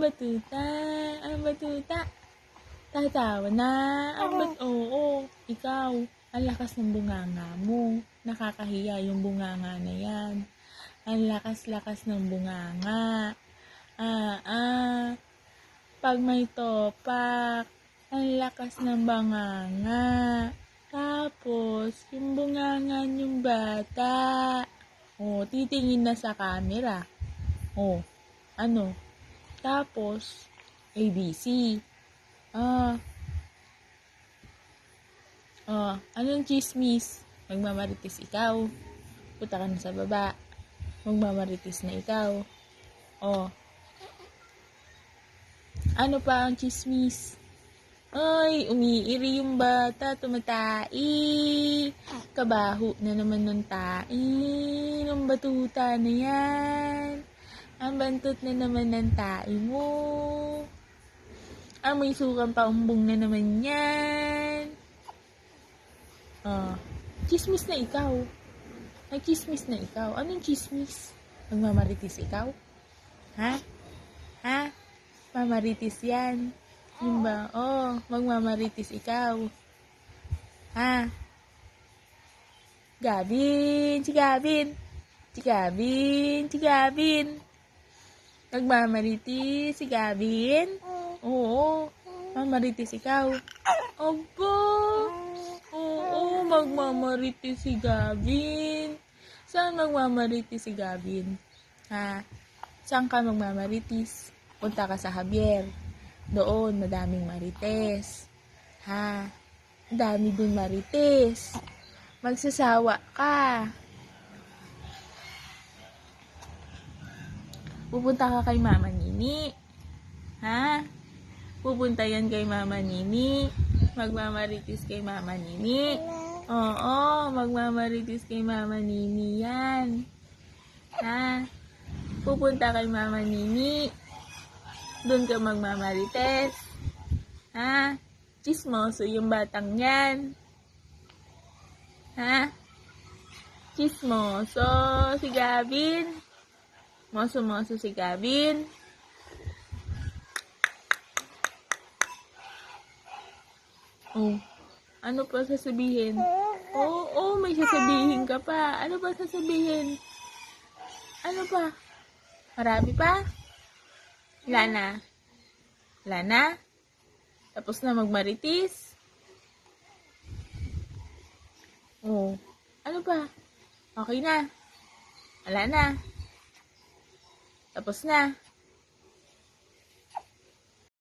batuta, ang batuta. Tatawa na, oo, ikaw, ang lakas ng bunganga mo. Nakakahiya yung bunganga na yan. Ang lakas-lakas ng bunganga. Pag may topak, ang lakas ng banganga. Tapos, yung bunganga yung bata. Titingin na sa camera. Ano? Tapos, ABC. Anong chismis? Magmamarites ikaw. Punta ka na sa baba. Magmamarites na ikaw. Ano pa ang chismis? Ay, umiiri yung bata, tumatai. Kabaho na naman ng tai. Ng batuta na yan. Ang bantot na naman ng tai mo. May sukang paumbong na naman yan. Chismis na ikaw. Ay, chismis na ikaw. Anong chismis? Magmamaritis ikaw? Ha? Mamaritis yan. Yun ba? Magmamaritis ikaw. Gavin, si Gavin. Magmamaritis si Gavin? Oo. Mamaritis ikaw. Aba. Oo, magmamaritis si Gavin. Saan magmamaritis si Gavin? Saan ka magmamaritis? Punta ka sa Javier. Doon, madaming marites. Dami dun marites. Magsasawa ka. Pupunta ka kay Mama Nini. Pupunta yan kay Mama Nini. Magmamaritis kay Mama Nini. Oo, magmamaritis kay Mama Nini yan. Pupunta kay Mama Nini. Doon ka magmamarites. Chismoso yung batang yan. Chismoso si Gavin. Moso-moso si Gavin. Ano pa sasabihin? May sasabihin ka pa. Ano pa sasabihin? Ano pa? Marami pa? Wala na? Tapos na magmaritis? Ano pa? Okay na? Wala na? Tapos na?